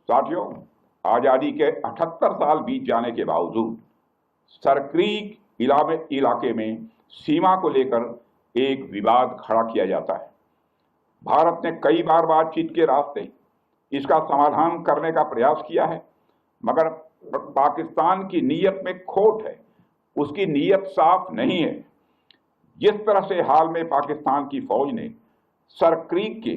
साथियों, आजादी के 78 साल बीत जाने के बावजूद सरक्रीक इलाके में सीमा को लेकर एक विवाद खड़ा किया जाता है। भारत ने कई बार बातचीत के रास्ते इसका समाधान करने का प्रयास किया है, मगर पाकिस्तान की नीयत में खोट है, उसकी नीयत साफ नहीं है। जिस तरह से हाल में पाकिस्तान की फौज ने सरक्रीक के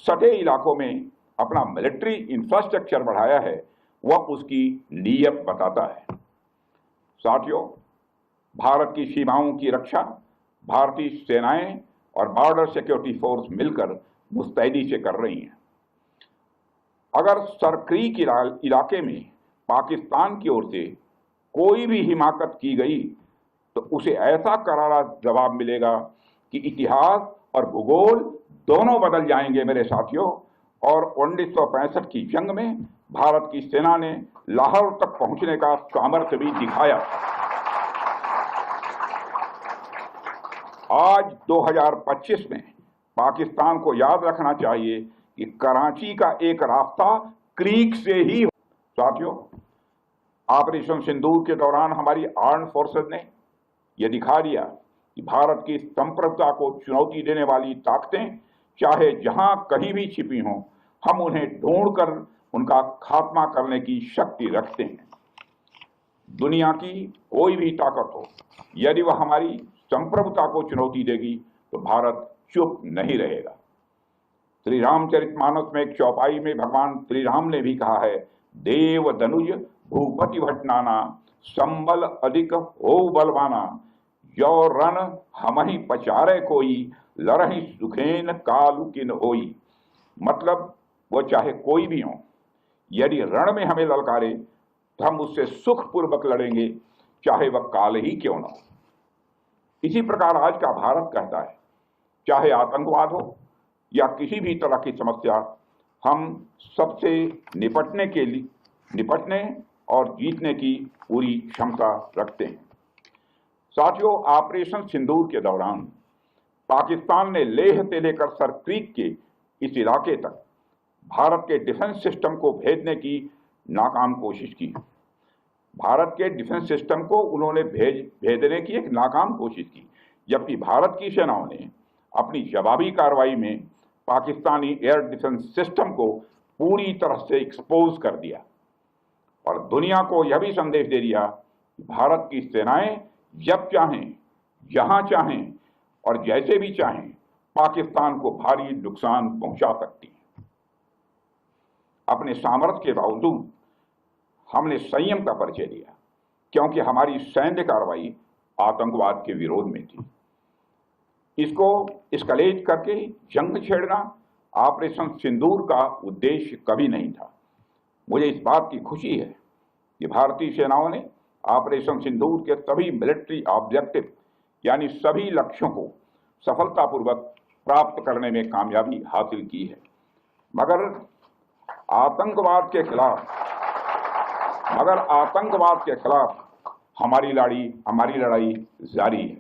सटे इलाकों में अपना मिलिट्री इंफ्रास्ट्रक्चर बढ़ाया है, वह उसकी नीयत बताता है। साथियों, भारत की सीमाओं की रक्षा भारतीय सेनाएं और बॉर्डर सिक्योरिटी फोर्स मिलकर मुस्तैदी से कर रही हैं। अगर सरक्रीक इलाके में पाकिस्तान की ओर से कोई भी हिमाकत की गई तो उसे ऐसा करारा जवाब मिलेगा कि इतिहास और भूगोल दोनों बदल जाएंगे मेरे साथियों। और 1965 की जंग में भारत की सेना ने लाहौर तक पहुंचने का सामर्थ्य भी दिखाया। आज 2025 में पाकिस्तान को याद रखना चाहिए कि कराची का एक रास्ता क्रीक से ही। साथियों, ऑपरेशन सिंदूर के दौरान हमारी आर्म्ड फोर्सेस ने यह दिखा दिया कि भारत की संप्रभुता को चुनौती देने वाली ताकतें चाहे जहां कहीं भी छिपी हों, हम उन्हें ढूंढकर उनका खात्मा करने की शक्ति रखते हैं। दुनिया की कोई भी ताकत हो, यदि वह हमारी संप्रभुता को चुनौती देगी तो भारत चुप नहीं रहेगा। श्री रामचरितमानस में एक चौपाई में भगवान श्री राम ने भी कहा है, देव दनुज भूपति भटनाना, संबल अधिक हो बलवाना, यो रण हमहि पचारे कोई, लरहि सुखेन कालु किन होई। मतलब वो चाहे कोई भी हो, यदि रण में हमें ललकारे तो हम उससे सुखपूर्वक लड़ेंगे, चाहे वह काल ही क्यों न हो। इसी प्रकार आज का भारत कहता है, चाहे आतंकवाद हो या किसी भी तरह की समस्या, हम सबसे निपटने और जीतने की पूरी क्षमता रखते हैं। साथियों, ऑपरेशन सिंदूर के दौरान पाकिस्तान ने लेह से लेकर सरक्रीक के इस इलाके तक भारत के डिफेंस सिस्टम को भेजने की नाकाम कोशिश की। भारत के डिफेंस सिस्टम को उन्होंने भेजने की एक नाकाम कोशिश की, जबकि भारत की सेनाओं ने अपनी जवाबी कार्रवाई में पाकिस्तानी एयर डिफेंस सिस्टम को पूरी तरह से एक्सपोज कर दिया और दुनिया को यह भी संदेश दे दिया कि भारत की सेनाएं जब चाहें, जहां चाहें और जैसे भी चाहें पाकिस्तान को भारी नुकसान पहुंचा सकती हैं। अपने सामर्थ्य के बावजूद हमने संयम का परिचय दिया, क्योंकि हमारी सैन्य कार्रवाई आतंकवाद के विरोध में थी। इसको एस्केलेट करके जंग छेड़ना ऑपरेशन सिंदूर का उद्देश्य कभी नहीं था। मुझे इस बात की खुशी है कि भारतीय सेनाओं ने ऑपरेशन सिंदूर के सभी मिलिट्री ऑब्जेक्टिव यानी सभी लक्ष्यों को सफलतापूर्वक प्राप्त करने में कामयाबी हासिल की है। मगर आतंकवाद के खिलाफ हमारी लड़ाई जारी है।